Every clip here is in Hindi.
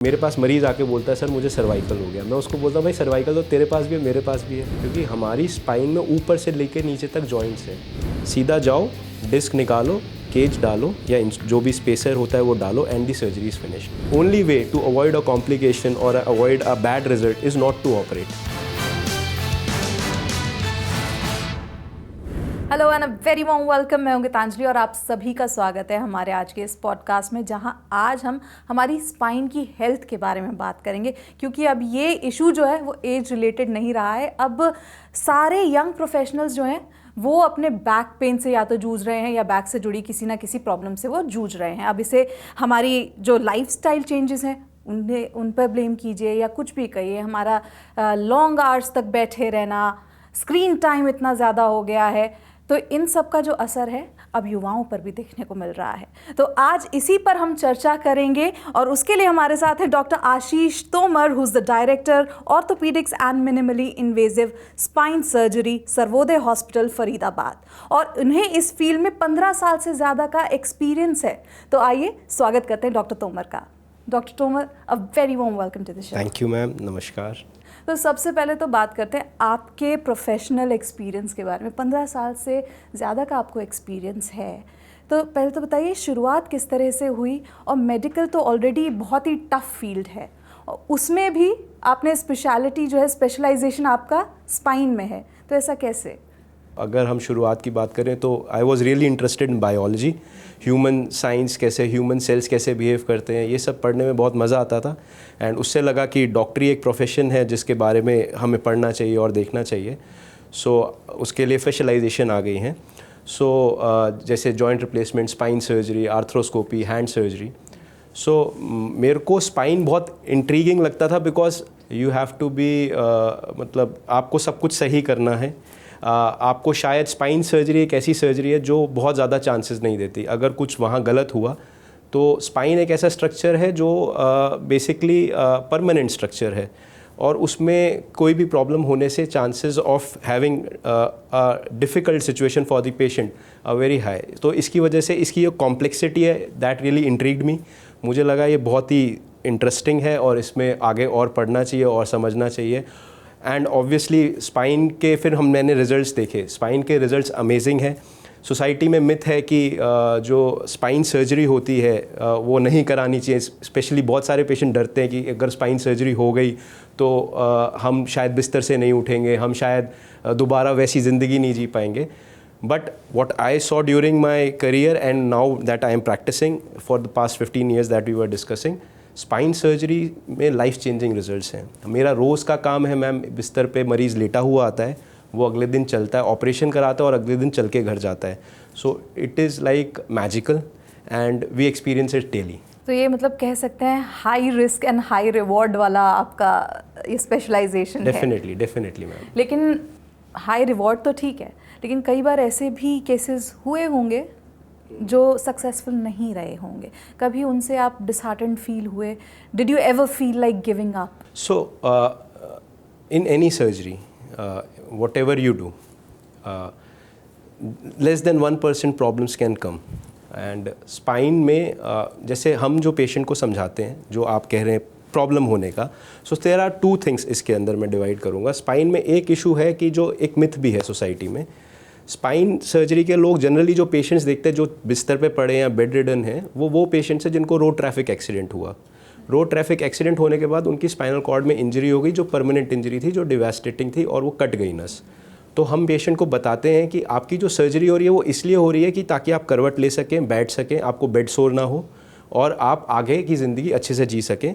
मेरे पास मरीज़ आके बोलता है सर मुझे सर्वाइकल हो गया। मैं उसको बोलता हूँ भाई सर्वाइकल तो तेरे पास भी है, मेरे पास भी है, क्योंकि हमारी स्पाइन में ऊपर से लेकर नीचे तक जॉइंट्स हैं। सीधा जाओ, डिस्क निकालो, केज डालो या जो भी स्पेसर होता है वो डालो and the surgery is finished. Only way to avoid a complication और avoid a bad result is not to operate. Hello and a very warm welcome. मैं हूं गीतांजलि और आप सभी का स्वागत है हमारे आज के इस पॉडकास्ट में, जहां आज हम हमारी स्पाइन की हेल्थ के बारे में बात करेंगे। क्योंकि अब ये इशू जो है वो एज रिलेटेड नहीं रहा है। अब सारे यंग प्रोफेशनल्स जो हैं वो अपने बैक पेन से या तो जूझ रहे हैं या बैक से जुड़ी किसी ना किसी प्रॉब्लम से वो जूझ रहे हैं। अब इसे हमारी जो लाइफस्टाइल चेंजेस हैं उन पर ब्लेम कीजिए या कुछ भी कहिए, हमारा लॉन्ग आवर्स तक बैठे रहना, स्क्रीन टाइम इतना ज़्यादा हो गया है, तो इन सब का जो असर है अब युवाओं पर भी देखने को मिल रहा है। तो आज इसी पर हम चर्चा करेंगे और उसके लिए हमारे साथ है doctor Ashish Tomar, who is the director orthopaedics and minimally invasive spine surgery, Sarvodaya hospital Faridabad, और उन्हें इस फील्ड में 15 साल से ज़्यादा का एक्सपीरियंस है। तो आइए स्वागत करते हैं डॉक्टर तोमर का। Doctor Tomar, a very warm welcome to the show. Thank you ma'am, नमस्कार। तो सबसे पहले तो बात करते हैं आपके प्रोफेशनल एक्सपीरियंस के बारे में। 15 साल से ज़्यादा का आपको एक्सपीरियंस है, तो पहले तो बताइए शुरुआत किस तरह से हुई। और मेडिकल तो ऑलरेडी बहुत ही टफ फील्ड है और उसमें भी आपने स्पेशलिटी जो है, स्पेशलाइजेशन आपका स्पाइन में है, तो ऐसा कैसे? अगर हम शुरुआत की बात करें तो I was really interested in biology, human science कैसे, ह्यूमन सेल्स कैसे बिहेव करते हैं, ये सब पढ़ने में बहुत मज़ा आता था। एंड उससे लगा कि डॉक्टरी एक प्रोफेशन है जिसके बारे में हमें पढ़ना चाहिए और देखना चाहिए। सो उसके लिए स्पेशलाइजेशन आ गई हैं। सो जैसे joint replacement, spine surgery, arthroscopy, hand surgery. So मेरे को स्पाइन बहुत इंट्रीगिंग लगता था because you have to be, मतलब आपको सब कुछ सही करना है। आपको शायद स्पाइन सर्जरी एक ऐसी सर्जरी है जो बहुत ज़्यादा चांसेस नहीं देती। अगर कुछ वहाँ गलत हुआ तो स्पाइन एक ऐसा स्ट्रक्चर है जो बेसिकली परमानेंट स्ट्रक्चर है और उसमें कोई भी प्रॉब्लम होने से chances of having difficult situation for the patient are very high. तो इसकी वजह से इसकी जो कॉम्प्लेक्सिटी है दैट रियली इंट्रीग्ड मी। मुझे लगा ये बहुत ही इंटरेस्टिंग है और इसमें आगे और पढ़ना चाहिए और समझना चाहिए। एंड ऑब्वियसली स्पाइन के फिर मैंने रिज़ल्ट्स देखे। स्पाइन के रिज़ल्ट्स अमेजिंग है। सोसाइटी में मिथ है कि जो स्पाइन सर्जरी होती है वो नहीं करानी चाहिए। स्पेशली बहुत सारे पेशेंट डरते हैं कि अगर स्पाइन सर्जरी हो गई तो हम शायद बिस्तर से नहीं उठेंगे, हम शायद दोबारा वैसी ज़िंदगी नहीं जी पाएंगे। But what I saw during my career and now that I am practising for the past 15 years that we were discussing, spine surgery में लाइफ चेंजिंग रिजल्ट्स हैं। मेरा रोज़ का काम है मैम, बिस्तर पे मरीज़ लेटा हुआ आता है, वो अगले दिन चलता है, ऑपरेशन कराता है और अगले दिन चल के घर जाता है। So it is like magical and we experience it daily. तो ये मतलब कह सकते हैं high risk and high reward वाला आपका ये स्पेशलाइजेशन है। Definitely ma'am. लेकिन हाई रिवॉर्ड तो ठीक है, लेकिन कई बार ऐसे भी केसेस हुए होंगे जो सक्सेसफुल नहीं रहे होंगे। कभी उनसे आप डिसहार्टेंड फील हुए? Did you ever feel like giving up? So in any surgery whatever you do, less than 1% problems can come. And spine में जैसे हम जो पेशेंट को समझाते हैं, जो आप कह रहे हैं प्रॉब्लम होने का, सो देयर आर 2 थिंग्स इसके अंदर मैं डिवाइड करूँगा। स्पाइन में एक इशू है कि जो एक मिथ भी है सोसाइटी में, स्पाइन सर्जरी के लोग जनरली जो पेशेंट्स देखते हैं जो बिस्तर पे पड़े हैं या बेड रिडन हैं, वो पेशेंट्स हैं जिनको रोड ट्रैफिक एक्सीडेंट हुआ। रोड ट्रैफिक एक्सीडेंट होने के बाद उनकी स्पाइनल कॉर्ड में इंजरी हो गई, जो परमानेंट इंजरी थी, जो डिवास्टेटिंग थी और वो कट गई नस। तो हम पेशेंट को बताते हैं कि आपकी जो सर्जरी हो रही है वो इसलिए हो रही है कि ताकि आप करवट ले सकें, बैठ सकें, आपको बेड सोर ना हो और आप आगे की ज़िंदगी अच्छे से जी सकें।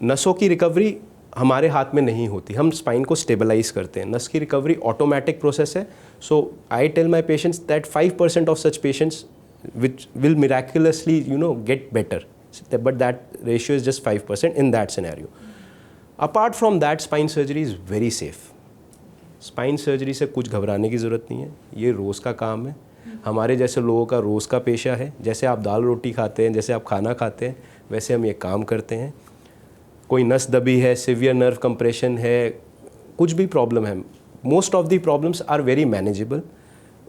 नसों की रिकवरी हमारे हाथ में नहीं होती, हम स्पाइन को स्टेबलाइज करते हैं। नस की रिकवरी ऑटोमेटिक प्रोसेस है। So I tell my patients that 5% of such patients which will miraculously get better, but that ratio is just 5% in that scenario. Apart from that, spine surgery is very safe. Spine surgery से कुछ घबराने की ज़रूरत नहीं है, ये रोज़ का काम है। हमारे जैसे लोगों का रोज़ का पेशा है। जैसे आप दाल रोटी खाते हैं, जैसे आप खाना खाते हैं, वैसे हम ये काम करते हैं। कोई नस दबी है, सिवियर नर्व कंप्रेशन है, कुछ भी प्रॉब्लम है, most of the problems are very manageable.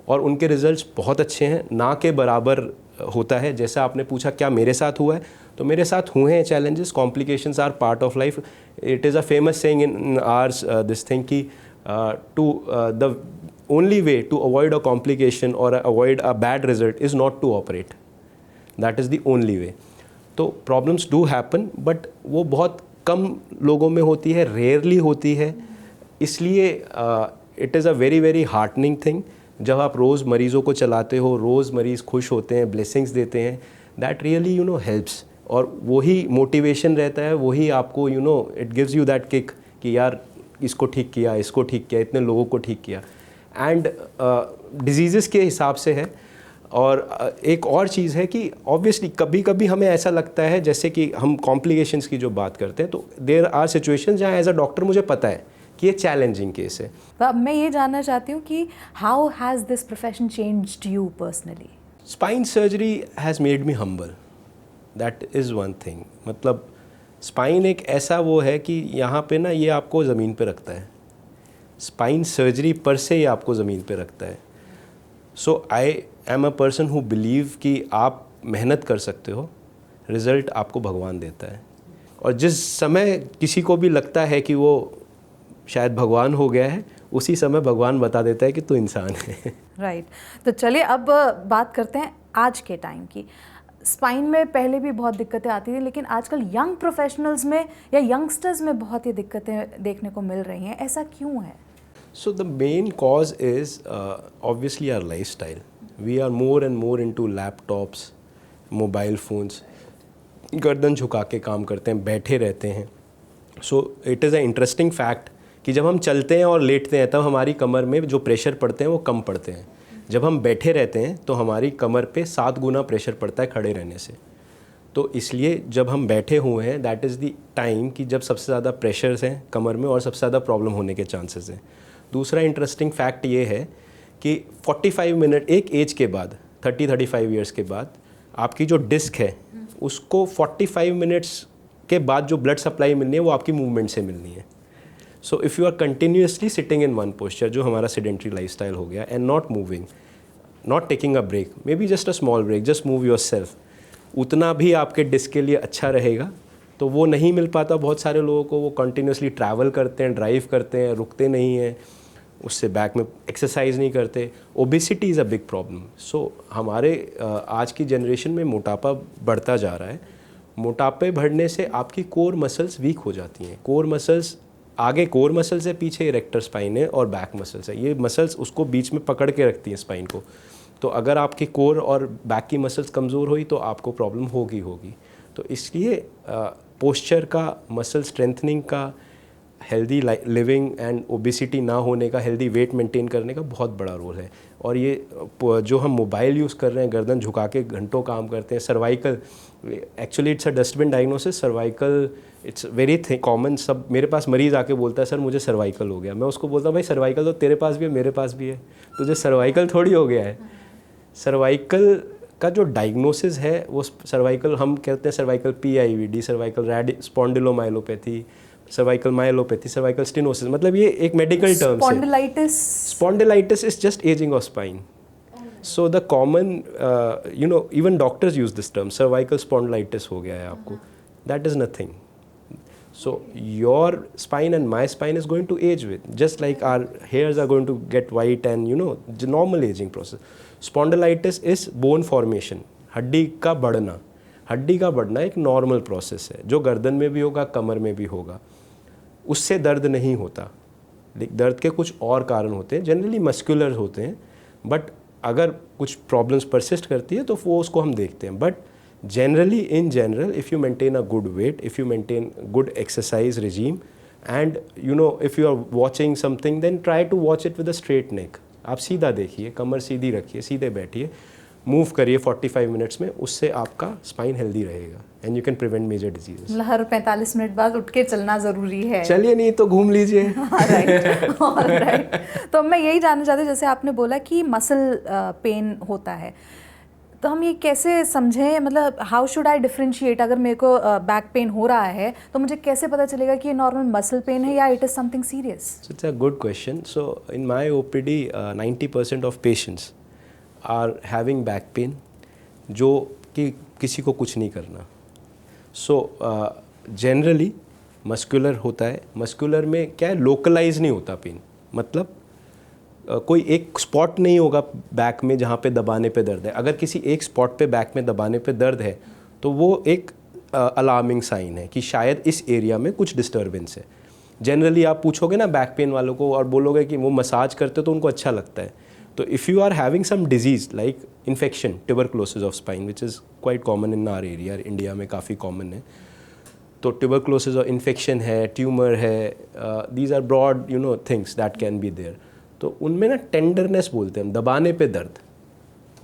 और उनके रिजल्ट्स बहुत अच्छे हैं, ना के बराबर होता है। जैसा आपने पूछा क्या मेरे साथ हुआ है, तो मेरे साथ हुए हैं challenges, complications are part of life. It is a famous saying in ours this thing कि to the only way to avoid a complication और avoid a bad result is not to operate, that is the only way. तो प्रॉब्लम्स डू हैपन, बट वो बहुत कम लोगों में होती है, रेयरली होती है। इसलिए it is a very very heartening thing. जब आप रोज़ मरीज़ों को चलाते हो, रोज़ मरीज़ खुश होते हैं, ब्लेसिंग्स देते हैं, दैट रियली हेल्प्स। और वही मोटिवेशन रहता है, वही आपको it gives you that kick कि यार इसको ठीक किया, इसको ठीक किया, इतने लोगों को ठीक किया। एंड डिजीज़ के हिसाब से है। और एक और चीज़ है कि ऑब्वियसली कभी कभी हमें ऐसा लगता है, जैसे कि हम कॉम्प्लिकेशंस की जो बात करते हैं, तो देयर आर सिचुएशंस जहाँ एज अ डॉक्टर मुझे पता है कि ये चैलेंजिंग केस है। तो अब मैं ये जानना चाहती हूँ कि how has this profession changed you personally? Spine surgery has made me humble, that is one thing. मतलब स्पाइन एक ऐसा वो है कि यहाँ पे ना ये आपको ज़मीन पे रखता है। स्पाइन सर्जरी पर से ये आपको ज़मीन पे रखता है। So I am a person who believe कि आप मेहनत कर सकते हो, रिज़ल्ट आपको भगवान देता है। और जिस समय किसी को भी लगता है कि वो शायद भगवान हो गया है, उसी समय भगवान बता देता है कि तू इंसान है। राइट। तो चलिए अब बात करते हैं आज के टाइम की। स्पाइन में पहले भी बहुत दिक्कतें आती थी, लेकिन आजकल यंग प्रोफेशनल्स में या यंगस्टर्स में बहुत ही दिक्कतें देखने को मिल रही हैं। ऐसा क्यों है? So the main cause is obviously our lifestyle. We are more and more into laptops, mobile phones. गर्दन झुका के काम करते हैं, बैठे रहते हैं। So it is an interesting fact कि जब हम चलते हैं और लेटते हैं तब हमारी कमर में जो प्रेशर पड़ते हैं वो कम पड़ते हैं। जब हम बैठे रहते हैं तो हमारी कमर पे 7 गुना प्रेशर पड़ता है खड़े रहने से। तो इसलिए जब हम बैठे हुए हैं, दैट इज़ द टाइम कि जब सबसे ज़्यादा प्रेशर्स हैं कमर में और सबसे ज़्यादा प्रॉब्लम होने के चांसेस हैं। दूसरा इंटरेस्टिंग फैक्ट ये है कि 45 मिनट एक एज के बाद, 30-35 ईयर्स के बाद आपकी जो डिस्क है उसको 45 मिनट्स के बाद जो ब्लड सप्लाई मिलनी है वो आपकी मूवमेंट से मिलनी है। So if you are continuously sitting in one posture, जो हमारा सेडेंट्री लाइफस्टाइल हो गया, and not moving, not taking a break, maybe just a small break, just move yourself, उतना भी आपके डिस्क के लिए अच्छा रहेगा। तो वो नहीं मिल पाता बहुत सारे लोगों को। वो कंटिन्यूसली ट्रैवल करते हैं, ड्राइव करते हैं, रुकते नहीं हैं, उससे बैक में एक्सरसाइज नहीं करते। Obesity is a big problem. So हमारे आज की जनरेशन में मोटापा बढ़ता जा रहा है। मोटापे बढ़ने से आपकी कोर मसल्स वीक हो जाती हैं। कोर मसल्स, आगे कोर मसल्स है, पीछे इरेक्टर स्पाइन है और बैक मसल्स है। ये मसल्स उसको बीच में पकड़ के रखती हैं स्पाइन को। तो अगर आपकी कोर और बैक की मसल्स कमज़ोर हुई तो आपको प्रॉब्लम होगी। तो इसलिए पोस्चर का, मसल स्ट्रेंथनिंग का, हेल्दी लिविंग एंड ओबेसिटी ना होने का, हेल्दी वेट मेंटेन करने का बहुत बड़ा रोल है। और ये जो हम मोबाइल यूज़ कर रहे हैं, गर्दन झुका के घंटों काम करते हैं, cervical, actually it's a dustbin diagnosis. Cervical it's very common. सब मेरे पास मरीज़ आके बोलता है सर मुझे सर्वाइकल हो गया। मैं उसको बोलता हूँ भाई सर्वाइकल तो तेरे पास भी है, मेरे पास भी है, तुझे सर्वाइकल थोड़ी हो गया है। सर्वाइकल का जो डायग्नोसिस है वो सर्वाइकल, हम कहते हैं cervical PIVD, cervical spondylomyelopathy, cervical myelopathy, cervical stenosis, मतलब ये एक मेडिकल टर्म है। Spondylitis is just ageing of spine. So the common even doctors use this term, cervical spondylitis हो गया है आपको, that is nothing. So your spine and my spine is going to age with, just like our hairs are going to get white and the normal aging process. Spondylitis is bone formation, हड्डी का बढ़ना। हड्डी का बढ़ना एक नॉर्मल प्रोसेस है जो गर्दन में भी होगा, कमर में भी होगा। उससे दर्द नहीं होता, दर्द के कुछ और कारण होते हैं, जनरली मस्कुलर होते हैं। बट अगर कुछ प्रॉब्लम्स परसिस्ट करती है तो वो उसको हम देखते हैं। But generally, in general, if you maintain a good weight, if you maintain good exercise regime, and if you are watching something, then try to watch it with a straight neck. आप सीधा देखिए, कमर सीधी रखिए, सीधे बैठिए, मूव करिए 45 मिनट्स में, उससे आपका स्पाइन हेल्दी रहेगा and you can prevent major diseases. हर 45 मिनट बाद उठ के चलना ज़रूरी है। चलिए नहीं तो घूम लीजिए। राइट। तो मैं यही जानना चाहती हूँ, जैसे आपने बोला कि मसल पेन होता है, तो हम ये कैसे समझें, मतलब हाउ शुड आई डिफरेंशिएट, अगर मेरे को बैक पेन हो रहा है तो मुझे कैसे पता चलेगा कि ये नॉर्मल मसल पेन है या it is something serious? So it's a good question. So in my OPD, 90% of patients are having back pain, जो कि किसी को कुछ नहीं करना. So generally मस्कुलर होता है. मस्कुलर में क्या है, लोकलाइज नहीं होता पेन, मतलब कोई एक स्पॉट नहीं होगा बैक में जहाँ पे दबाने पे दर्द है. अगर किसी एक स्पॉट पे बैक में दबाने पे दर्द है तो वो एक अलार्मिंग साइन है कि शायद इस एरिया में कुछ डिस्टर्बेंस है. जनरली आप पूछोगे ना बैक पेन वालों को और बोलोगे कि वो मसाज करते तो उनको अच्छा लगता है. तो if you are having some disease like infection, tuberculosis of spine which is quite common in our area, India में काफ़ी कॉमन है. तो ट्यूबरक्लोसिस और इन्फेक्शन है, ट्यूमर है, these are broad things that can be there. तो उनमें ना टेंडरनेस बोलते हैं हम, दबाने पे दर्द,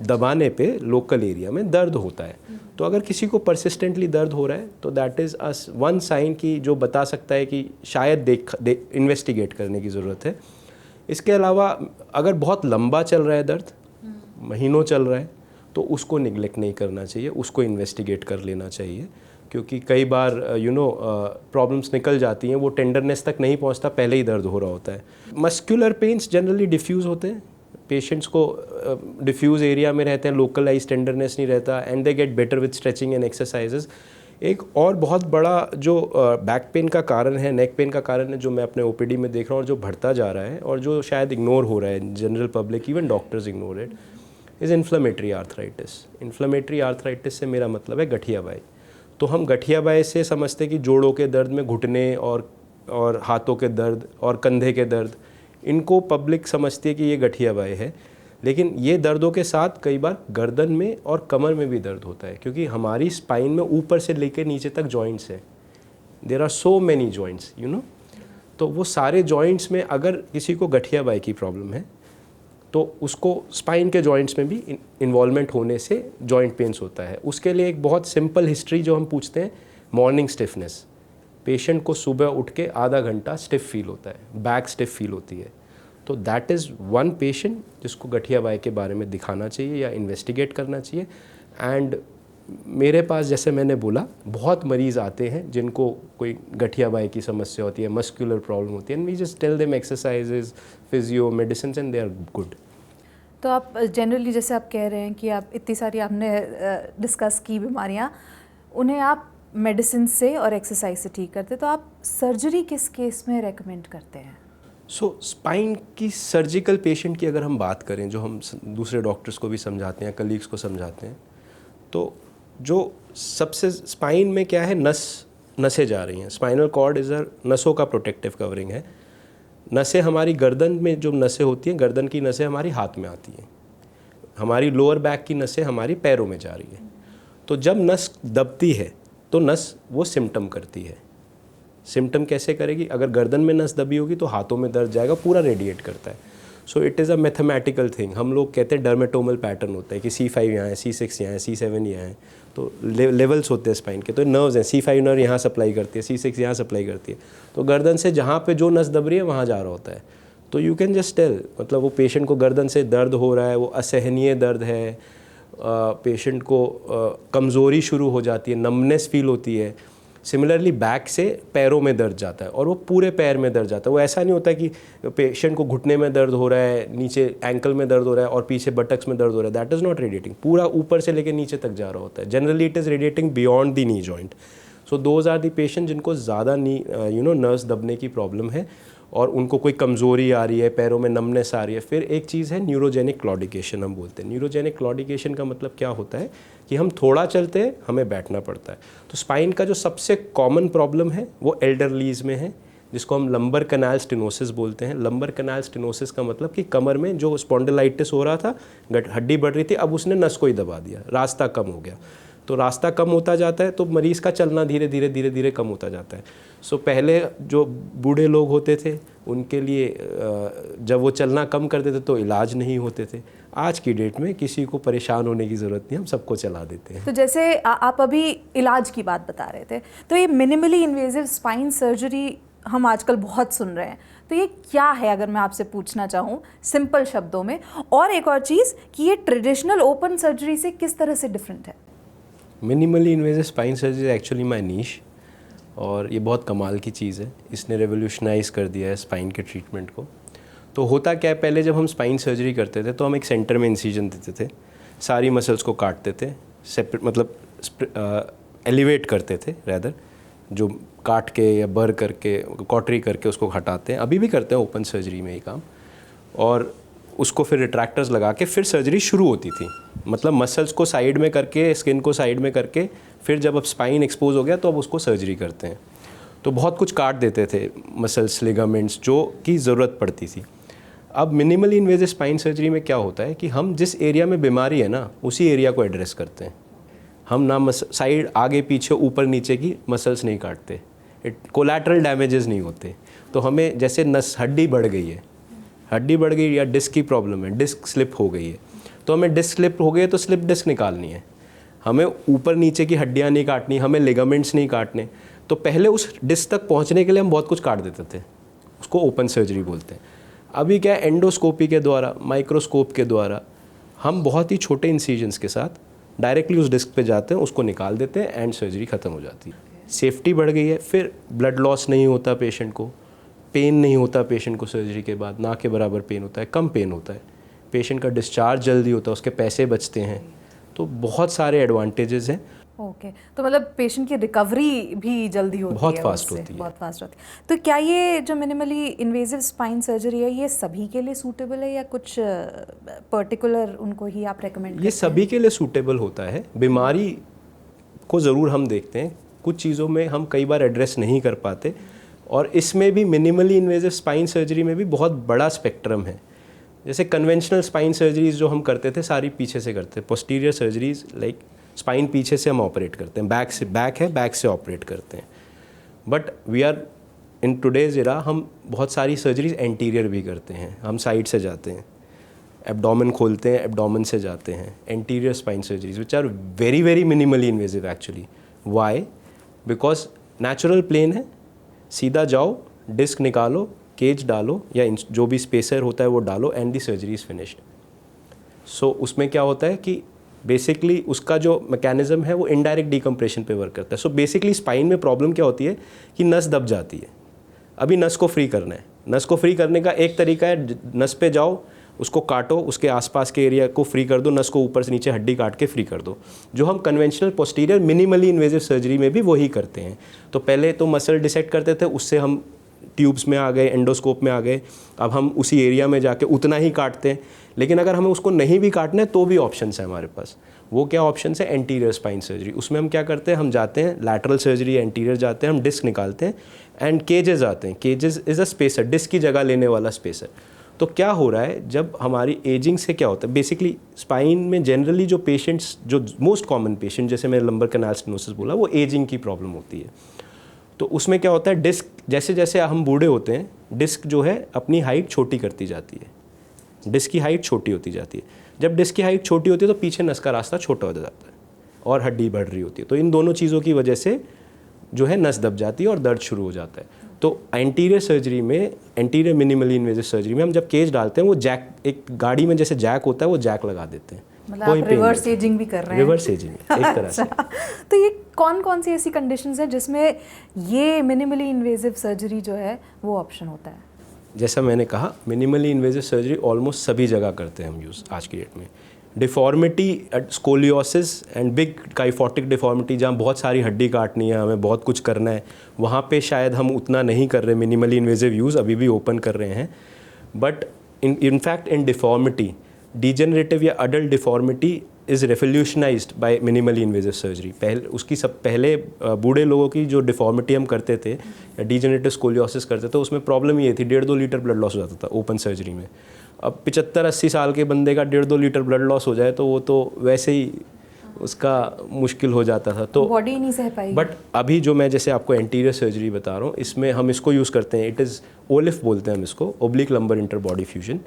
दबाने पे लोकल एरिया में दर्द होता है. तो अगर किसी को परसिस्टेंटली दर्द हो रहा है तो that is us one sine की जो बता सकता है कि शायद इन्वेस्टिगेट करने की ज़रूरत है. इसके अलावा अगर बहुत लंबा चल रहा है दर्द, महीनों चल रहा है, तो उसको निगलेक्ट नहीं करना चाहिए, उसको इन्वेस्टिगेट कर लेना चाहिए. क्योंकि कई बार प्रॉब्लम्स निकल जाती हैं, वो टेंडरनेस तक नहीं पहुंचता, पहले ही दर्द हो रहा होता है. मस्कुलर पेन्स जनरली डिफ्यूज़ होते हैं, पेशेंट्स को डिफ्यूज़ एरिया में रहते हैं, लोकलाइज टेंडरनेस नहीं रहता, and they get better with stretching and exercises. एक और बहुत बड़ा जो बैक पेन का कारण है, नेक पेन का कारण है, जो मैं अपने ओपीडी में देख रहा हूँ और जो बढ़ता जा रहा है और जो शायद इग्नोर हो रहा है, general public, even doctors ignore it, is inflammatory arthritis. Inflammatory arthritis से मेरा मतलब है गठिया बाई. तो हम गठिया बाई से समझते हैं कि जोड़ों के दर्द में घुटने और हाथों के दर्द और कंधे के दर्द, इनको पब्लिक समझती है कि ये गठिया बाई है. लेकिन ये दर्दों के साथ कई बार गर्दन में और कमर में भी दर्द होता है, क्योंकि हमारी स्पाइन में ऊपर से लेकर नीचे तक जॉइंट्स हैं. There are so many joints तो वो सारे जॉइंट्स में अगर किसी को गठिया बाई की प्रॉब्लम है तो उसको स्पाइन के जॉइंट्स में भी इन्वॉल्वमेंट होने से जॉइंट पेन्स होता है. उसके लिए एक बहुत सिंपल हिस्ट्री जो हम पूछते हैं, मॉर्निंग स्टिफनेस. पेशेंट को सुबह उठ के आधा घंटा स्टिफ फील होता है, बैक स्टिफ फील होती है. तो दैट इज़ वन पेशेंट जिसको गठिया बाई के बारे में दिखाना चाहिए या इन्वेस्टिगेट करना चाहिए. एंड मेरे पास, जैसे मैंने बोला, बहुत मरीज़ आते हैं जिनको कोई गठिया बाई की समस्या होती है, मस्कुलर प्रॉब्लम होती है, and we just tell them exercises, physio, medicine, and they are good. तो आप जनरली, जैसे आप कह रहे हैं कि आप इतनी सारी आपने डिस्कस की बीमारियां, उन्हें आप मेडिसिन से और एक्सरसाइज से ठीक करते, तो आप सर्जरी किस केस में रेकमेंड करते हैं? सो स्पाइन की सर्जिकल पेशेंट की अगर हम बात करें, जो हम दूसरे डॉक्टर्स को भी समझाते हैं, कलीग्स को समझाते हैं, तो जो सबसे स्पाइन में क्या है, नसें जा रही हैं. स्पाइनल कॉर्ड इज़ नसों का प्रोटेक्टिव कवरिंग है. नसें हमारी गर्दन में जो नसें होती हैं, गर्दन की नसें हमारी हाथ में आती हैं, हमारी लोअर बैक की नसें हमारी पैरों में जा रही हैं. तो जब नस दबती है तो नस वो सिम्टम करती है. सिम्टम कैसे करेगी? अगर गर्दन में नस दबी होगी तो हाथों में दर्द जाएगा, पूरा रेडिएट करता है. So it is a mathematical thing. हम लोग कहते हैं डर्मेटोमल पैटर्न होता है कि C5 यहाँ है, C6 यहाँ है, C7 यहाँ है. तो लेवल्स होते हैं स्पाइन के. तो नर्व्स हैं, C5 नर्व यहाँ सप्लाई करती है, C6 यहाँ सप्लाई करती है. तो गर्दन से जहाँ पे जो नस दब रही है वहाँ जा रहा होता है. तो यू कैन जस्ट टेल, मतलब वो पेशेंट को गर्दन से दर्द हो रहा है, वो असहनीय दर्द है, पेशेंट को कमज़ोरी शुरू हो जाती है, नमनेस फील होती है. सिमिलरली बैक से पैरों में दर्द जाता है और वो पूरे पैर में दर्द जाता है. वो ऐसा नहीं होता कि पेशेंट को घुटने में दर्द हो रहा है, नीचे एंकल में दर्द हो रहा है और पीछे बटक्स में दर्द हो रहा है. That is not radiating. पूरा ऊपर से लेकर नीचे तक जा रहा होता है. Generally it is radiating beyond the knee joint. So those are the patient जिनको ज़्यादा नी नर्व्स दबने की प्रॉब्लम है और उनको कोई कमज़ोरी आ रही है, पैरों में नमनेस आ रही है. फिर एक चीज़ है न्यूरोजेनिक क्लॉडिकेशन, हम बोलते हैं. न्यूरोजेनिक क्लॉडिकेशन का मतलब क्या होता है कि हम थोड़ा चलते हैं, हमें बैठना पड़ता है. तो स्पाइन का जो सबसे कॉमन प्रॉब्लम है वो एल्डरलीज में है, जिसको हम लंबर कनाल स्टेनोसिस बोलते हैं. लंबर कनाल स्टेनोसिस का मतलब कि कमर में जो स्पॉन्डिलाइटिस हो रहा था, हड्डी बढ़ रही थी, अब उसने नस को ही दबा दिया, रास्ता कम हो गया. तो रास्ता कम होता जाता है तो मरीज़ का चलना धीरे धीरे कम होता जाता है. सो पहले जो बूढ़े लोग होते थे उनके लिए जब वो चलना कम करते थे तो इलाज नहीं होते थे. आज की डेट में किसी को परेशान होने की ज़रूरत नहीं, हम सबको चला देते हैं. तो जैसे आप अभी इलाज की बात बता रहे थे, तो ये मिनिमली इन्वेजिव स्पाइन सर्जरी हम आजकल बहुत सुन रहे हैं, तो ये क्या है अगर मैं आपसे पूछना चाहूँ सिंपल शब्दों में? और एक और चीज़ कि ये ट्रेडिशनल ओपन सर्जरी से किस तरह से डिफरेंट है? Minimally invasive spine surgery actually my niche, और ये बहुत कमाल की चीज़ है। इसने रेवोल्यूशनाइज कर दिया है स्पाइन के ट्रीटमेंट को। तो होता क्या है, पहले जब हम स्पाइन सर्जरी करते थे तो हम एक सेंटर में इंसिजन देते थे, सारी मसल्स को काटते थे, सेपरेट मतलब एलिवेट करते थे रैदर, जो काट के या बर करके कॉटरी करके उसको हटाते हैं, अभी भी करते हैं ओपन सर्जरी में ये काम, और उसको फिर रिट्रैक्टर्स लगा के फिर सर्जरी शुरू होती थी। मतलब मसल्स को साइड में करके, स्किन को साइड में करके, फिर जब अब स्पाइन एक्सपोज हो गया तो अब उसको सर्जरी करते हैं। तो बहुत कुछ काट देते थे मसल्स, लिगामेंट्स, जो की ज़रूरत पड़ती थी। अब मिनिमली इन्वेजिव स्पाइन सर्जरी में क्या होता है कि हम जिस एरिया में बीमारी है ना, उसी एरिया को एड्रेस करते हैं। हम ना साइड, आगे पीछे, ऊपर नीचे की मसल्स नहीं काटते, कोलैटरल डैमेजेस नहीं होते। तो हमें जैसे हड्डी बढ़ गई है, हड्डी बढ़ गई या डिस्क की प्रॉब्लम है, डिस्क स्लिप हो गई है, तो हमें डिस्क स्लिप हो गई है तो स्लिप डिस्क निकालनी है, हमें ऊपर नीचे की हड्डियाँ नहीं काटनी, हमें लिगामेंट्स नहीं काटने। तो पहले उस डिस्क तक पहुँचने के लिए हम बहुत कुछ काट देते थे, उसको ओपन सर्जरी बोलते हैं। अभी क्या है, एंडोस्कोपी के द्वारा, माइक्रोस्कोप के द्वारा हम बहुत ही छोटे इंसिजन्स के साथ डायरेक्टली उस डिस्क पे जाते हैं, उसको निकाल देते हैं एंड सर्जरी ख़त्म हो जाती है। सेफ्टी बढ़ गई है, फिर ब्लड लॉस नहीं होता पेशेंट को, पेन नहीं होता पेशेंट को सर्जरी के बाद, ना के बराबर पेन होता है, कम पेन होता है, पेशेंट का डिस्चार्ज जल्दी होता है, उसके पैसे बचते हैं। तो बहुत सारे एडवांटेजेस हैं। ओके, तो मतलब पेशेंट की रिकवरी भी जल्दी होती है, बहुत फास्ट होती है, बहुत फास्ट होती है। तो क्या ये जो मिनिमली इन्वेजिव स्पाइन सर्जरी है, ये सभी के लिए सूटेबल है या कुछ पर्टिकुलर उनको ही आप रेकमेंड करते हैं? ये सभी के लिए सूटेबल होता है। बीमारी को ज़रूर हम देखते हैं, कुछ चीज़ों में हम कई बार एड्रेस नहीं कर पाते, और इसमें भी मिनिमली इन्वेजिव स्पाइन सर्जरी में भी बहुत बड़ा स्पेक्ट्रम है। जैसे कन्वेंशनल स्पाइन सर्जरीज जो हम करते थे, सारी पीछे से करते हैं। पोस्टीरियर सर्जरीज लाइक स्पाइन पीछे से हम ऑपरेट करते हैं, बैक से, बैक है, बैक से ऑपरेट करते हैं। But we are in today's era, हम बहुत सारी सर्जरीज एंटीरियर भी करते हैं, हम साइड से जाते हैं, एब्डोमेन खोलते हैं, एब्डोमेन से जाते हैं, anterior spine surgeries which are very very minimally invasive actually. Why? Because natural plane है, सीधा जाओ, डिस्क निकालो, केज डालो या जो भी स्पेसर होता है वो डालो, and the surgery is finished. So उसमें क्या होता है कि बेसिकली उसका जो मैकेनिज्म है वो इनडायरेक्ट डीकम्प्रेशन पे वर्क करता है। सो बेसिकली स्पाइन में प्रॉब्लम क्या होती है कि नस दब जाती है। अभी नस को फ्री करना है, नस को फ्री करने का एक तरीका है, नस पे जाओ, उसको काटो, उसके आसपास के एरिया को फ्री कर दो, नस को ऊपर से नीचे हड्डी काट के फ्री कर दो, जो हम conventional posterior minimally invasive surgery में भी वही करते हैं। तो पहले तो मसल डिसेक्ट करते थे, उससे हम ट्यूब्स में आ गए, एंडोस्कोप में आ गए, अब हम उसी एरिया में जाके उतना ही काटते हैं। लेकिन अगर हमें उसको नहीं भी काटना है तो भी ऑप्शंस हैं हमारे पास। वो क्या ऑप्शंस है? Anterior spine surgery. उसमें हम क्या करते हैं, हम जाते हैं लैटरल सर्जरी, एंटीरियर जाते हैं, हम डिस्क निकालते हैं एंड केजेस आते हैं। केजेस इज़ अ स्पेसर, डिस्क की जगह लेने वाला स्पेसर। तो क्या हो रहा है, जब हमारी एजिंग से क्या होता है, बेसिकली स्पाइन में जनरली जो पेशेंट्स, जो मोस्ट कॉमन पेशेंट, जैसे मैंने लंबर कैनाल स्टेनोसिस बोला, वो एजिंग की प्रॉब्लम होती है। तो उसमें क्या होता है, डिस्क जैसे जैसे हम बूढ़े होते हैं, डिस्क जो है अपनी हाइट छोटी करती जाती है, डिस्क की हाइट छोटी होती जाती है। जब डिस्क की हाइट छोटी होती है तो पीछे नस का रास्ता छोटा हो जाता है और हड्डी बढ़ रही होती है। तो इन दोनों चीज़ों की वजह से जो है नस दब जाती है और दर्द शुरू हो जाता है। तो एंटीरियर सर्जरी में, एंटीरियर मिनिमली इन्वेजिव सर्जरी में हम जब केज डालते हैं, वो जैक, एक गाड़ी में जैसे जैक होता है वो जैक लगा देते हैं। मतलब आप रिवर्स एजिंग भी कर रहे हैं? रिवर्स एजिंग एक तरह से। तो ये कौन कौन सी ऐसी कंडीशंस हैं जिसमें ये मिनिमली इन्वेजिव सर्जरी जो है वो ऑप्शन होता है? जैसा मैंने कहा, मिनिमली इन्वेजिव सर्जरी ऑलमोस्ट सभी जगह करते हैं हम यूज़ आज की डेट में। Deformity, scoliosis and big kyphotic deformity, जहाँ बहुत सारी हड्डी काटनी है, हमें बहुत कुछ करना है, वहाँ पे शायद हम उतना नहीं कर रहे मिनिमली इन्वेजिव यूज़, अभी भी ओपन कर रहे हैं। But in fact in deformity, degenerative या adult deformity is revolutionised by minimally invasive surgery. पहले बूढ़े लोगों की जो डिफॉर्मिटी हम करते थे या डिजेनरेटिव स्कोलियोसिस करते थे, उसमें प्रॉब्लम ये थी, 1.5-2 लीटर ब्लड लॉस हो जाता था ओपन सर्जरी में। अब 75-80 साल के बंदे का 1.5-2 लीटर ब्लड लॉस हो जाए तो वो तो वैसे ही उसका मुश्किल हो जाता था, तो बॉडी नहीं सह पाएगी। बट अभी जो मैं जैसे आपको एंटीरियर सर्जरी बता रहा हूँ, इसमें हम इसको यूज़ करते हैं, इट इज़ ओलिफ बोलते हैं हम इसको, oblique lumbar inter body fusion.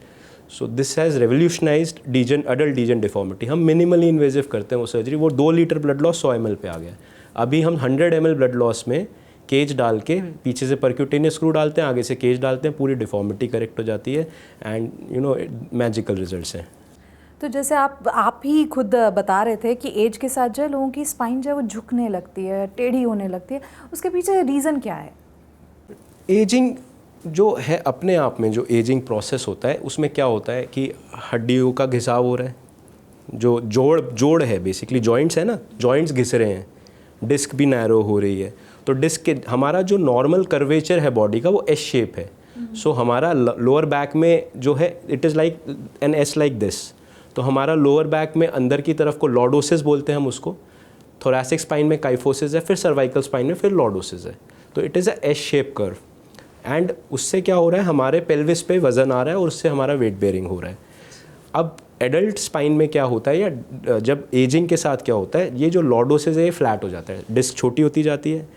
So this has revolutionised adult degen deformity. हम मिनिमली इन्वेजिव करते हैं वो सर्जरी, वो 2 लीटर ब्लड लॉस 100 ml पे आ गया। अभी हम 100 ml ब्लड लॉस में केज डाल के पीछे से परक्यूटेनियस स्क्रू डालते हैं, आगे से केज डालते हैं, पूरी डिफॉर्मिटी करेक्ट हो जाती है एंड मैजिकल रिजल्ट्स हैं। तो जैसे आप ही खुद बता रहे थे कि एज के साथ जो है लोगों की स्पाइन जो है वो झुकने लगती है, टेढ़ी होने लगती है, उसके पीछे रीज़न क्या है? एजिंग जो है अपने आप में जो एजिंग प्रोसेस होता है उसमें क्या होता है कि हड्डियों का घिसाव हो रहा है, जो जोड़ है बेसिकली जॉइंट्स है ना, जॉइंट्स घिस रहे हैं, डिस्क भी नैरो हो रही है। तो डिस्क के हमारा जो नॉर्मल कर्वेचर है बॉडी का वो एस शेप है। सो हमारा लोअर बैक में जो है it is like an S like this. तो हमारा लोअर बैक में अंदर की तरफ को लॉर्डोसिस बोलते हैं हम उसको, थोरैसिक स्पाइन में काइफोसिस है, फिर सर्वाइकल स्पाइन में फिर लॉर्डोसिस है। तो it is a S shape curve and उससे क्या हो रहा है, हमारे पेल्विस पे वज़न आ रहा है और उससे हमारा वेट बेयरिंग हो रहा है। अब एडल्ट स्पाइन में क्या होता है या जब एजिंग के साथ क्या होता है, ये जो लॉर्डोसिस है ये फ्लैट हो जाता है, डिस्क छोटी होती जाती है।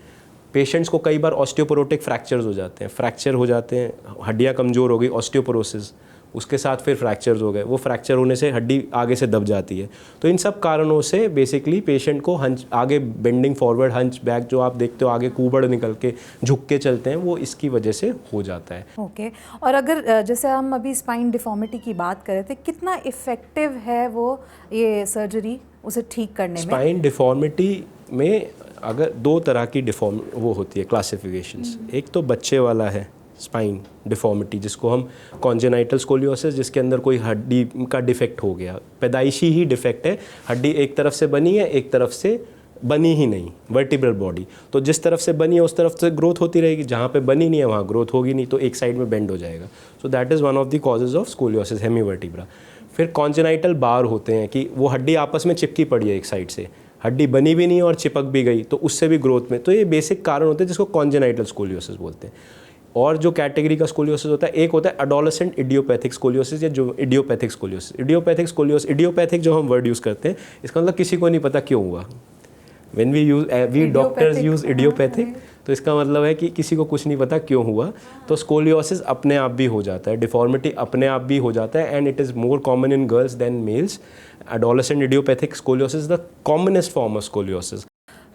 पेशेंट्स को कई बार ऑस्टियोपोरोटिक फ्रैक्चर्स हो जाते हैं, फ्रैक्चर हो जाते हैं, हड्डियाँ कमज़ोर हो गई, ऑस्टियोपोरोसिस, उसके साथ फिर फ्रैक्चर्स हो गए, वो फ्रैक्चर होने से हड्डी आगे से दब जाती है। तो इन सब कारणों से बेसिकली पेशेंट को हंच आगे बेंडिंग फॉरवर्ड, हंच बैक जो आप देखते हो आगे कूबड़ निकल के झुक के चलते हैं, वो इसकी वजह से हो जाता है। ओके और अगर जैसे हम अभी स्पाइन डिफॉर्मिटी की बात कर रहे थे, कितना इफ़ेक्टिव है वो ये सर्जरी उसे ठीक करने में? स्पाइन डिफॉर्मिटी में अगर दो तरह की वो होती है क्लासिफिकेशंस। एक तो बच्चे वाला है स्पाइन डिफॉर्मिटी जिसको हम कॉन्जेनाइटल स्कोलियोसिस, जिसके अंदर कोई हड्डी का डिफेक्ट हो गया, पैदाइशी ही डिफेक्ट है, हड्डी एक तरफ से बनी है एक तरफ से बनी ही नहीं, वर्टिब्रल बॉडी। तो जिस तरफ से बनी है उस तरफ से ग्रोथ होती रहेगी, जहाँ पे बनी नहीं है वहाँ ग्रोथ होगी नहीं, तो एक साइड में बेंड हो जाएगा। So that is one of the causes of scoliosis, hemivertebra. फिर कॉन्जेनाइटल बार होते हैं कि वो हड्डी आपस में चिपकी पड़ी है, एक साइड से हड्डी बनी भी नहीं और चिपक भी गई, तो उससे भी ग्रोथ में, तो ये बेसिक कारण होते हैं जिसको कॉन्जेनाइटल स्कोलियोसिस बोलते हैं। और जो कैटेगरी का स्कोलियोसिस होता है, एक होता है एडोलेसेंट इडियोपैथिक स्कोलियोसिस या जो इडियोपैथिक स्कोलियोसिस। इडियोपैथिक जो हम वर्ड यूज़ करते हैं, इसका मतलब किसी को नहीं पता क्यों हुआ। When we doctors use idiopathic, तो इसका मतलब है कि किसी को कुछ नहीं पता क्यों हुआ। तो स्कोलियोसिस अपने आप भी हो जाता है, डिफॉर्मिटी अपने आप भी हो जाता है, and it is more common in girls than males. Adolescent idiopathic scoliosis the commonest form of scoliosis.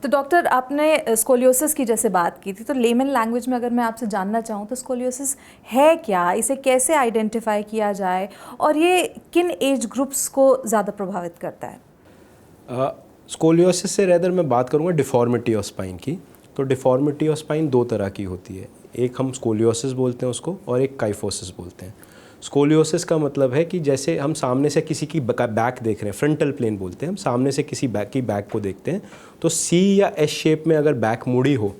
तो डॉक्टर आपने स्कोलियोसिस की जैसे बात की थी, तो लेमन लैंग्वेज में अगर मैं आपसे जानना चाहूँ तो स्कोलियोसिस है क्या, इसे कैसे आइडेंटिफाई किया जाए और ये किन एज ग्रुप्स को ज़्यादा प्रभावित करता है? स्कोलियोसिस से रेदर मैं बात करूँगा डिफॉर्मिटी ऑफ स्पाइन की। तो डिफॉर्मिटी ऑफ स्पाइन दो तरह की होती है, एक हम स्कोलियोसिस बोलते हैं उसको और एक काइफोसिस बोलते हैं। स्कोलियोसिस का मतलब है कि जैसे हम सामने से किसी की बैक देख रहे हैं, फ्रंटल प्लेन बोलते हैं, हम सामने से किसी बैक को देखते हैं, तो सी या एस शेप में अगर बैक मुड़ी हो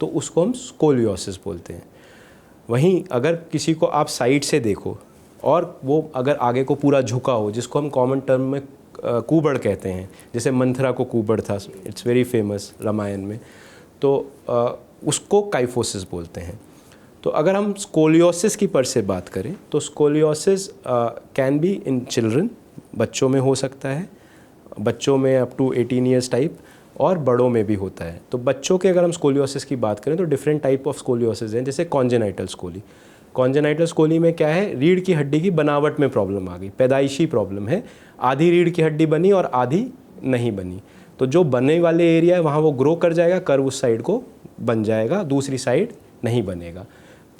तो उसको हम स्कोलियोसिस बोलते हैं। वहीं अगर किसी को आप साइड से देखो और वो अगर आगे को पूरा झुका हो, जिसको हम कॉमन टर्म में कूबड़ कहते हैं, जैसे मंथरा को कूबड़ था, इट्स वेरी फेमस रामायण में, तो उसको काइफोसिस बोलते हैं। तो अगर हम स्कोलियोसिस की पर से बात करें तो scoliosis can be in children, बच्चों में हो सकता है, बच्चों में अप टू 18 ईयर्स टाइप, और बड़ों में भी होता है। तो बच्चों के अगर हम स्कोलियोसिस की बात करें तो डिफरेंट टाइप ऑफ स्कोलियोसिस हैं, जैसे कॉन्जेनाइटल स्कोली। कॉन्जेनाइटल स्कोली में क्या है, रीढ़ की हड्डी की बनावट में प्रॉब्लम आ गई, पैदाइशी प्रॉब्लम है, आधी रीढ़ की हड्डी बनी और आधी नहीं बनी। तो जो बनने वाले एरिया है वहाँ वो ग्रो कर जाएगा, कर्व उस साइड को बन जाएगा, दूसरी साइड नहीं बनेगा।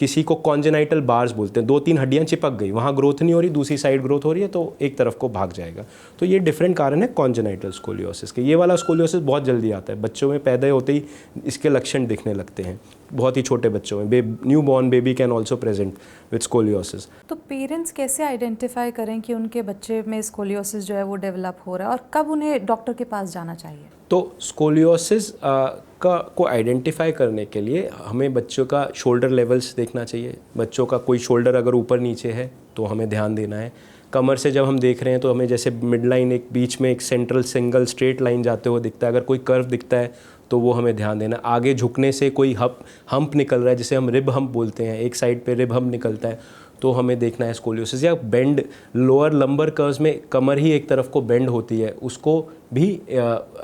किसी को कॉन्जेनाइटल बार्स बोलते हैं, 2-3 हड्डियाँ चिपक गई, वहाँ ग्रोथ नहीं हो रही, दूसरी साइड ग्रोथ हो रही है, तो एक तरफ को भाग जाएगा। तो ये डिफरेंट कारण है कॉन्जेनाइटल स्कोलियोसिस के। ये वाला स्कोलियोसिस बहुत जल्दी आता है, बच्चों में पैदा होते ही इसके लक्षण दिखने लगते हैं, बहुत ही छोटे बच्चों में। New born baby can also present with scoliosis. तो पेरेंट्स कैसे आइडेंटिफाई करें कि उनके बच्चे में स्कोलियोसिस जो है वो डेवलप हो रहा है और कब उन्हें डॉक्टर के पास जाना चाहिए? तो स्कोलियोसिस को आइडेंटिफाई करने के लिए हमें बच्चों का शोल्डर लेवल्स देखना चाहिए। बच्चों का कोई शोल्डर अगर ऊपर नीचे है तो हमें ध्यान देना है। कमर से जब हम देख रहे हैं तो हमें जैसे मिड लाइन, एक बीच में एक सेंट्रल सिंगल स्ट्रेट लाइन जाते हुए दिखता है, अगर कोई कर्व दिखता है तो वो हमें ध्यान देना। आगे झुकने से कोई हम्प निकल रहा है, जिसे हम रिब हम्प बोलते हैं, एक साइड पे रिब हम्प निकलता है, तो हमें देखना है स्कोलियोसिस। या बेंड, लोअर लंबर कर्व्स में कमर ही एक तरफ को बेंड होती है, उसको भी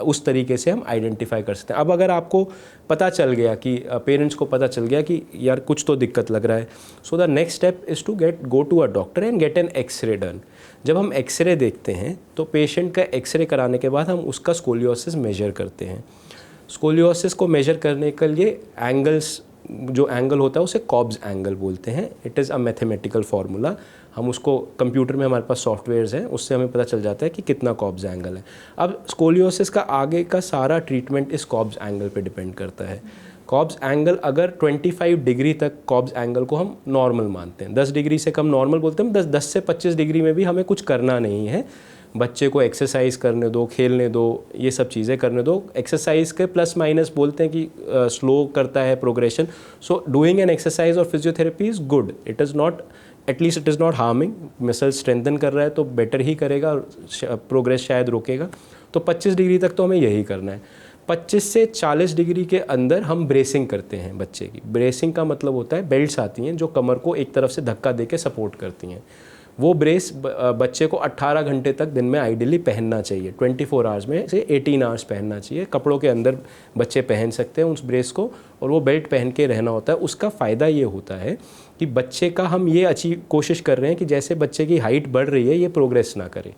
उस तरीके से हम आइडेंटिफाई कर सकते हैं। अब अगर आपको पता चल गया कि पेरेंट्स को पता चल गया कि यार कुछ तो दिक्कत लग रहा है, so the next step is to go to a doctor and get an X-ray done. जब हम एक्सरे देखते हैं तो पेशेंट का एक्सरे कराने के बाद हम उसका स्कोलियोसिस मेजर करते हैं। स्कोलियोसिस को मेजर करने के लिए एंगल्स, जो एंगल होता है उसे कॉब्स एंगल बोलते हैं। It is a mathematical formula. हम उसको कंप्यूटर में, हमारे पास सॉफ्टवेयर्स हैं, उससे हमें पता चल जाता है कि कितना कॉब्स एंगल है। अब स्कोलियोसिस का आगे का सारा ट्रीटमेंट इस कॉब्स एंगल पे डिपेंड करता है। कॉब्स एंगल अगर 25 डिग्री तक कॉब्स एंगल को हम नॉर्मल मानते हैं, 10 डिग्री से कम नॉर्मल बोलते हैं। 10 से 25 डिग्री में भी हमें कुछ करना नहीं है, बच्चे को एक्सरसाइज करने दो, खेलने दो, ये सब चीज़ें करने दो। एक्सरसाइज के प्लस माइनस बोलते हैं कि स्लो करता है progression. So doing an exercise और physiotherapy is good. It is not, at least it is not harming. Muscle strengthen कर रहा है तो बेटर ही करेगा और प्रोग्रेस शायद रोकेगा। तो 25 डिग्री तक तो हमें यही करना है। 25 से 40 डिग्री के अंदर हम ब्रेसिंग करते हैं बच्चे की। ब्रेसिंग का मतलब होता है बेल्ट्स आती हैं जो कमर को एक तरफ से धक्का दे के सपोर्ट करती हैं। वो ब्रेस बच्चे को 18 घंटे तक दिन में आइडियली पहनना चाहिए। 24 आवर्स में से 18 आवर्स पहनना चाहिए। कपड़ों के अंदर बच्चे पहन सकते हैं उस ब्रेस को, और वो बेल्ट पहन के रहना होता है। उसका फ़ायदा ये होता है कि बच्चे का हम ये अच्छी कोशिश कर रहे हैं कि जैसे बच्चे की हाइट बढ़ रही है ये प्रोग्रेस ना करे।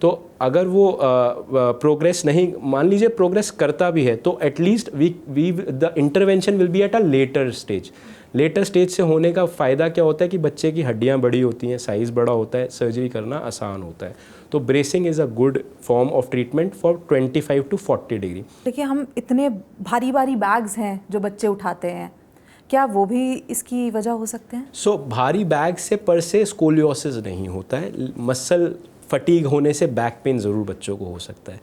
तो अगर वो प्रोग्रेस नहीं, मान लीजिए प्रोग्रेस करता भी है, तो at least we the intervention will be at a later stage. Later stage से होने का फ़ायदा क्या होता है कि बच्चे की हड्डियाँ बड़ी होती हैं, साइज़ बड़ा होता है, सर्जरी करना आसान होता है। तो bracing is a good form of treatment for 25 to 40 degree. देखिए, हम इतने भारी भारी बैग्स हैं जो बच्चे उठाते हैं, क्या वो भी इसकी वजह हो सकते हैं? सो भारी बैग से पर से स्कोलियोसिस नहीं होता है। मसल फटीग होने से बैक पेन ज़रूर बच्चों को हो सकता है,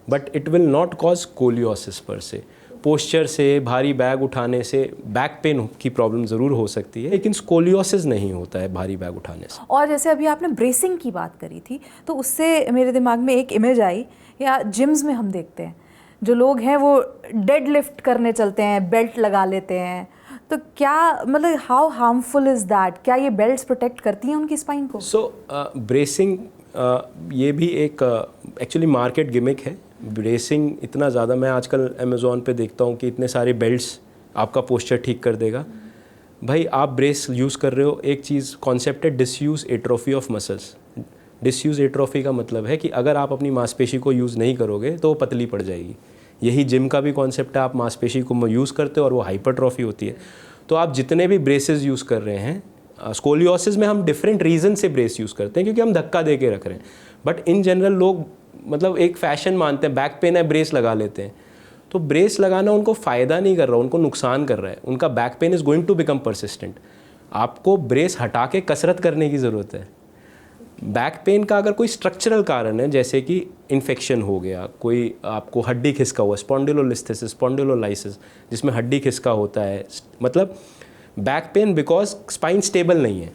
but it will not cause scoliosis पर से। पोस्चर से, भारी बैग उठाने से बैक पेन की प्रॉब्लम ज़रूर हो सकती है, लेकिन स्कोलियोसिस नहीं होता है भारी बैग उठाने से। और जैसे अभी आपने ब्रेसिंग की बात करी थी, तो उससे मेरे दिमाग में एक इमेज आई, या जिम्स में हम देखते हैं जो लोग हैं वो डेड लिफ्ट करने चलते हैं, बेल्ट लगा लेते हैं। तो क्या मतलब हाउ हार्मफुल इज़ दैट? क्या ये बेल्ट्स प्रोटेक्ट करती हैं उनकी स्पाइन को? सो ब्रेसिंग ये भी एक एक्चुअली मार्केट गिमिक है। ब्रेसिंग इतना ज़्यादा, मैं आजकल अमेज़ॉन पे देखता हूँ कि इतने सारे बेल्ट्स आपका पोस्चर ठीक कर देगा। भाई आप ब्रेस यूज़ कर रहे हो, एक चीज़ कॉन्सेप्ट है disuse atrophy of muscles. Disuse atrophy का मतलब है कि अगर आप अपनी मांसपेशी को यूज़ नहीं करोगे तो वो पतली पड़ जाएगी। यही जिम का भी कॉन्सेप्ट है, आप मांसपेशी को यूज़ करते हो और वो हाइपरट्रॉफी होती है। तो आप जितने भी ब्रेसेस यूज़ कर रहे हैं, स्कोलियोसिस में हम डिफरेंट रीज़न से ब्रेस यूज़ करते हैं क्योंकि हम धक्का दे के रख रहे हैं, बट इन जनरल लोग मतलब एक फ़ैशन मानते हैं, बैक पेन है ब्रेस लगा लेते हैं। तो ब्रेस लगाना उनको फ़ायदा नहीं कर रहा, उनको नुकसान कर रहा है। उनका back pain is going to become persistent. आपको ब्रेस हटा के कसरत करने की ज़रूरत है। बैक पेन का अगर कोई स्ट्रक्चरल कारण है, जैसे कि इन्फेक्शन हो गया, कोई आपको हड्डी खिसका हुआ, स्पॉन्डिलोलिस्थेसिस, स्पॉन्डिलोलाइसिस, जिसमें हड्डी खिसका होता है, मतलब back pain because spine stable नहीं है।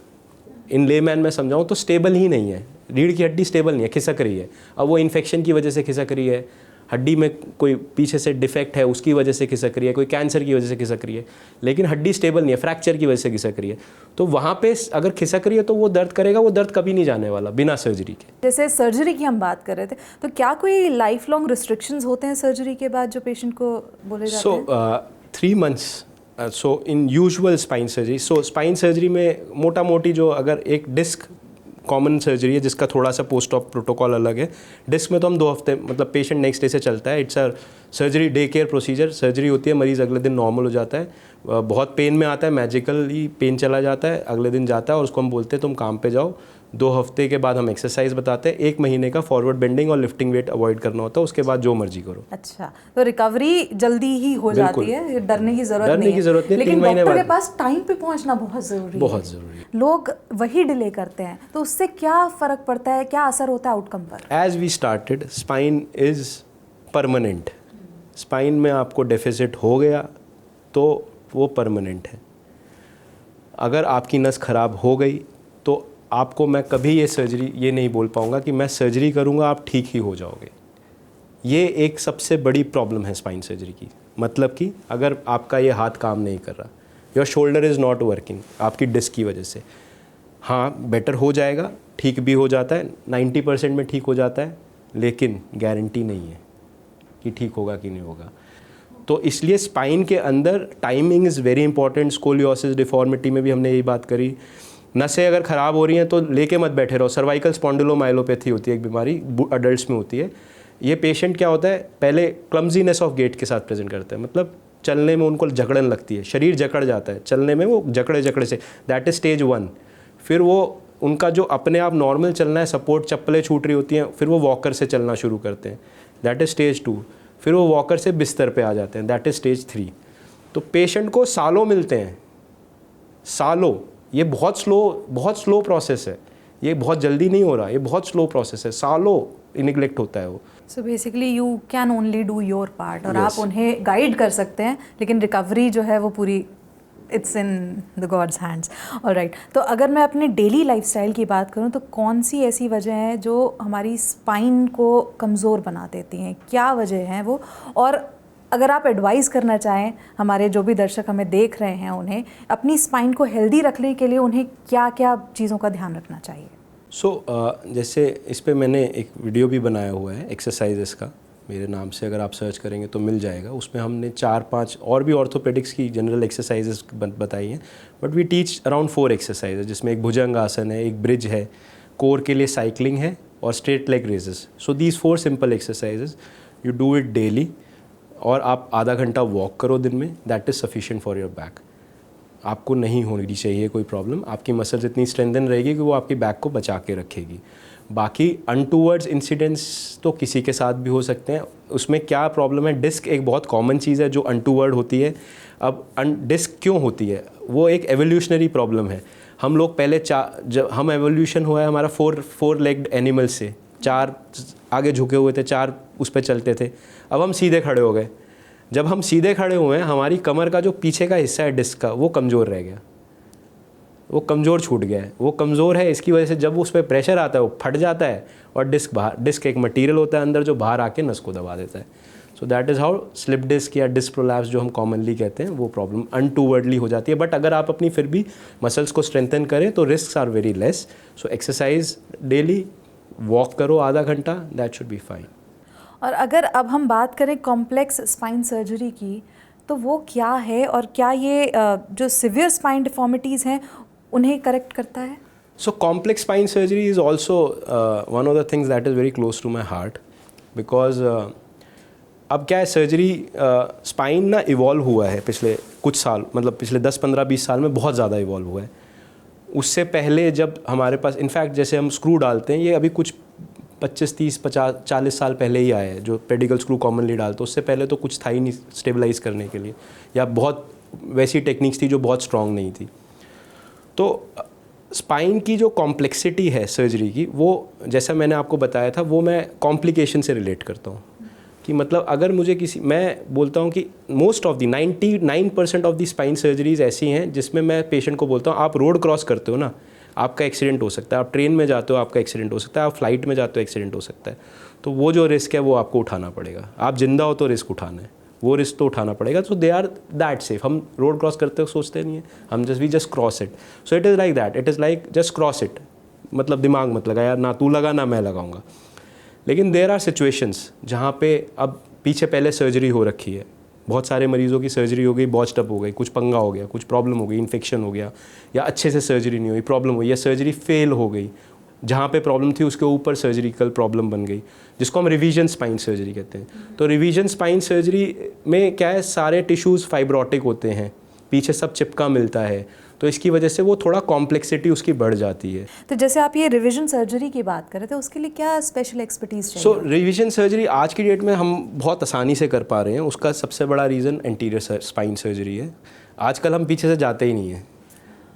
इन लेमैन में समझाऊँ तो स्टेबल ही नहीं है, रीढ़ की हड्डी स्टेबल नहीं है, खिसक रही है। अब वो इन्फेक्शन की वजह से खिसक रही है, हड्डी में कोई पीछे से डिफेक्ट है उसकी वजह से खिसक रही है, कोई कैंसर की वजह से खिसक रही है, लेकिन हड्डी स्टेबल नहीं है, फ्रैक्चर की वजह से खिसक रही है। तो वहाँ पे अगर खिसक रही है तो वो दर्द करेगा, वो दर्द कभी नहीं जाने वाला बिना सर्जरी के। जैसे सर्जरी की हम बात कर रहे थे, तो क्या कोई लाइफ लॉन्ग रिस्ट्रिक्शंस होते हैं सर्जरी के बाद जो पेशेंट को बोले जाते हैं? 3 months सो इन यूजुअल स्पाइन सर्जरी। सो स्पाइन सर्जरी में मोटा मोटी जो अगर एक डिस्क कॉमन सर्जरी है जिसका थोड़ा सा पोस्ट ऑप प्रोटोकॉल अलग है। डिस्क में तो हम 2 हफ्ते, मतलब पेशेंट नेक्स्ट डे से चलता है। It's a surgery day care procedure. Surgery होती है, मरीज़ अगले दिन नॉर्मल हो जाता है, बहुत पेन में आता है, मैजिकली पेन चला जाता है, अगले दिन जाता है और उसको हम बोलते हैं तुम काम पे जाओ। 2 हफ्ते के बाद हम एक्सरसाइज बताते हैं, 1 महीने का फॉरवर्ड बेंडिंग और लिफ्टिंग वेट अवॉइड करना होता है, उसके बाद जो मर्जी करो। अच्छा, तो रिकवरी जल्दी ही हो जाती है, डरने की जरूरत नहीं है। लेकिन 3 महीने डॉक्टर के पास टाइम पे पहुंचना बहुत ज़रूरी है। बहुत ज़रूरी है। लोग वही डिले करते हैं, तो उससे क्या फ़र्क पड़ता है, क्या असर होता है आउटकम पर? As we started, spine is permanent. Spine में आपको डेफिसिट हो गया तो वो परमानेंट है। अगर आपकी नस ख़राब हो गई तो आपको मैं कभी ये नहीं बोल पाऊँगा कि मैं सर्जरी करूँगा आप ठीक ही हो जाओगे। ये एक सबसे बड़ी प्रॉब्लम है स्पाइन सर्जरी की। मतलब कि अगर आपका ये हाथ काम नहीं कर रहा, your shoulder is not working आपकी डिस्क की वजह से, हाँ बेटर हो जाएगा, ठीक भी हो जाता है, 90% में ठीक हो जाता है, लेकिन गारंटी नहीं है कि ठीक होगा कि नहीं होगा। तो इसलिए स्पाइन के अंदर timing is very important. Scoliosis deformity में भी हमने यही बात करी। नसें अगर ख़राब हो रही हैं तो लेके मत बैठे रहो। सर्वाइकल स्पॉन्डिलोमाइलोपैथी होती है एक बीमारी, अडल्ट्स में होती है। ये पेशेंट क्या होता है, पहले क्लम्जीनेस ऑफ गेट के साथ प्रेजेंट करते हैं, मतलब चलने में उनको जकड़न लगती है, शरीर जकड़ जाता है, चलने में वो जकड़े से, दैट इज स्टेज 1। फिर वो उनका जो अपने आप नॉर्मल चलना है, सपोर्ट चप्पलें छूट रही होती हैं, फिर वो वॉकर से चलना शुरू करते हैं, दैट इज स्टेज 2। फिर वो वॉकर से बिस्तर पे आ जाते हैं, दैट इज स्टेज 3। तो पेशेंट को सालों मिलते हैं, सालों। ये बहुत स्लो प्रोसेस है, ये बहुत जल्दी नहीं हो रहा, ये बहुत स्लो प्रोसेस है, सालों निगलेक्ट होता है वो। So basically you can only do your part, और Yes. आप उन्हें गाइड कर सकते हैं, लेकिन रिकवरी जो है वो पूरी it's in the gods hands. Alright, तो अगर मैं अपने डेली लाइफस्टाइल की बात करूं तो कौन सी ऐसी वजह है जो हमारी स्पाइन को कमज़ोर बना देती हैं, क्या वजह हैं वो? और अगर आप एडवाइस करना चाहें हमारे जो भी दर्शक हमें देख रहे हैं, उन्हें अपनी स्पाइन को हेल्दी रखने के लिए उन्हें क्या क्या चीज़ों का ध्यान रखना चाहिए? जैसे इस पे मैंने एक वीडियो भी बनाया हुआ है एक्सरसाइजेस का, मेरे नाम से अगर आप सर्च करेंगे तो मिल जाएगा। उसमें हमने 4-5 और भी ऑर्थोपेडिक्स की जनरल एक्सरसाइजेस बताई हैं, but we teach around 4 exercises, जिसमें एक भुजंग आसन है, एक ब्रिज है, कोर के लिए साइकिलिंग है और straight leg raises. So these 4 simple exercises, you do it daily, और आप आधा घंटा वॉक करो दिन में, that is sufficient for your back. आपको नहीं होनी चाहिए कोई प्रॉब्लम, आपकी मसल्स इतनी स्ट्रेंथन रहेगी कि वो आपकी बैक को बचा के रखेगी। बाकी अनटूवर्ड्स इंसिडेंट्स तो किसी के साथ भी हो सकते हैं। उसमें क्या प्रॉब्लम है, डिस्क एक बहुत कॉमन चीज़ है जो अनटूवर्ड होती है। अब डिस्क क्यों होती है, वो एक एवोल्यूशनरी प्रॉब्लम है। हम लोग पहले जब हम एवोल्यूशन हुआ है हमारा 4 लेग्ड एनिमल से, 4 आगे झुके हुए थे, 4 उस पर चलते थे। अब हम सीधे खड़े हो गए। जब हम सीधे खड़े हुए हैं, हमारी कमर का जो पीछे का हिस्सा है डिस्क का, वो कमज़ोर रह गया, वो कमज़ोर छूट गया है, वो कमज़ोर है। इसकी वजह से जब उस पर प्रेशर आता है वो फट जाता है, और डिस्क एक मटेरियल होता है अंदर जो बाहर आके नस को दबा देता है। So that is how slip disc या डिस्क प्रोलैप्स जो हम कॉमनली कहते हैं, वो प्रॉब्लम अनटूवर्डली हो जाती है। बट अगर आप अपनी फिर भी मसल्स को स्ट्रेंथन करें तो risk are very less. So exercise daily, walk करो आधा घंटा, दैट शुड बी फाइन। और अगर अब हम बात करें कॉम्प्लेक्स स्पाइन सर्जरी की, तो वो क्या है, और क्या ये जो सिवियर स्पाइन डिफॉर्मिटीज़ हैं उन्हें करेक्ट करता है? So complex spine surgery is also one of the things that is very close to my heart, because अब क्या है, सर्जरी स्पाइन ना इवॉल्व हुआ है पिछले कुछ साल, मतलब पिछले 10-15-20 साल में बहुत ज़्यादा इवॉल्व हुआ है। उससे पहले जब हमारे पास इनफैक्ट जैसे हम स्क्रू डालते हैं, ये अभी कुछ 25-30-50-40 साल पहले ही आया है जो पेडिकल स्क्रू कॉमनली डालते, उससे पहले तो कुछ था ही नहीं स्टेबलाइज करने के लिए, या बहुत वैसी टेक्निक्स थी जो बहुत स्ट्रॉन्ग नहीं थी। तो स्पाइन की जो कॉम्प्लेक्सिटी है सर्जरी की, वो जैसा मैंने आपको बताया था, वो मैं कॉम्प्लिकेशन से रिलेट करता हूँ। कि मतलब अगर मुझे मैं बोलता हूँ कि most of the 99% of the spine surgeries ऐसी हैं जिसमें मैं पेशेंट को बोलता हूँ, आप रोड क्रॉस करते हो ना, आपका एक्सीडेंट हो सकता है, आप ट्रेन में जाते हो आपका एक्सीडेंट हो सकता है, आप फ्लाइट में जाते हो एक्सीडेंट हो सकता है। तो वो जो रिस्क है वो आपको उठाना पड़ेगा। आप जिंदा हो तो रिस्क उठाना है, वो रिस्क तो उठाना पड़ेगा। तो दे आर दैट सेफ। हम रोड क्रॉस करते हुए सोचते नहीं है, हम we just cross it. So it is like that, it is like just cross it, मतलब दिमाग मत लगा यार, ना तू लगा ना मैं लगाऊंगा। लेकिन देर आर सिचुएशंस जहाँ पे अब पीछे पहले सर्जरी हो रखी है, बहुत सारे मरीज़ों की सर्जरी हो गई, बॉच्ड अप हो गई, कुछ पंगा हो गया, कुछ प्रॉब्लम हो गई, इन्फेक्शन हो गया, या अच्छे से सर्जरी नहीं हुई, प्रॉब्लम हुई, या सर्जरी फेल हो गई, जहाँ पे प्रॉब्लम थी उसके ऊपर सर्जिकल प्रॉब्लम बन गई, जिसको हम रिवीजन स्पाइन सर्जरी कहते हैं। तो रिवीजन स्पाइन सर्जरी में क्या है, सारे टिश्यूज़ फाइब्रोटिक होते हैं, पीछे सब चिपका मिलता है, तो इसकी वजह से वो थोड़ा कॉम्प्लेक्सिटी उसकी बढ़ जाती है। तो जैसे आप ये रिवीजन सर्जरी की बात कर रहे थे, उसके लिए क्या स्पेशल एक्सपर्टीज चाहिए? सो रिवीजन सर्जरी आज की डेट में हम बहुत आसानी से कर पा रहे हैं। उसका सबसे बड़ा रीज़न एंटीरियर स्पाइन सर्जरी है। आजकल हम पीछे से जाते ही नहीं हैं,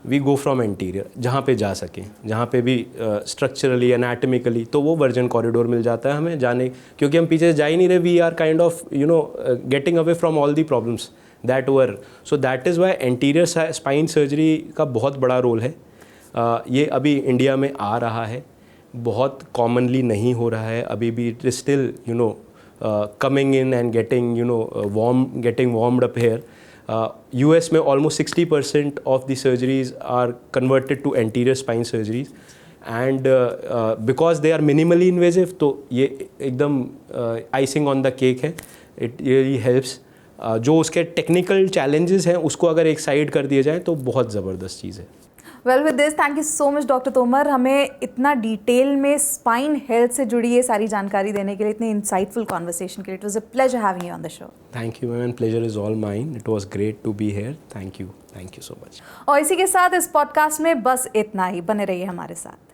वी गो फ्रॉम एंटीरियर, जहाँ पे जा सकें, जहाँ पे भी स्ट्रक्चरली एनाटमिकली, तो वो वर्जन कॉरिडोर मिल जाता है हमें जाने, क्योंकि हम पीछे से जा ही नहीं रहे। We are kind of getting away from all the problems that were. So that is why anterior spine surgery का बहुत बड़ा रोल है। ये अभी इंडिया में आ रहा है, बहुत कॉमनली नहीं हो रहा है अभी भी। It is still coming in and getting getting warmed up here. US में almost 60% of the surgeries are converted to anterior spine surgeries, and because they are minimally invasive, तो ये एकदम आइसिंग ऑन द केक है। It really helps. जो उसके टेक्निकल चैलेंजेस हैं उसको अगर एक साइड कर दिए जाए तो बहुत ज़बरदस्त चीज़ है। Well with this, thank you so much doctor Tomar, हमें इतना डिटेल में स्पाइन हेल्थ से जुड़ी ये सारी जानकारी देने के लिए, इतने इंसाइटफुल कॉन्वर्सेशन के लिए. It was a pleasure having you on the show. Thank you ma'am, pleasure is all mine. It was great to be here. Thank you so much. और इसी के साथ इस पॉडकास्ट में बस इतना ही. बने रहिए हमारे साथ.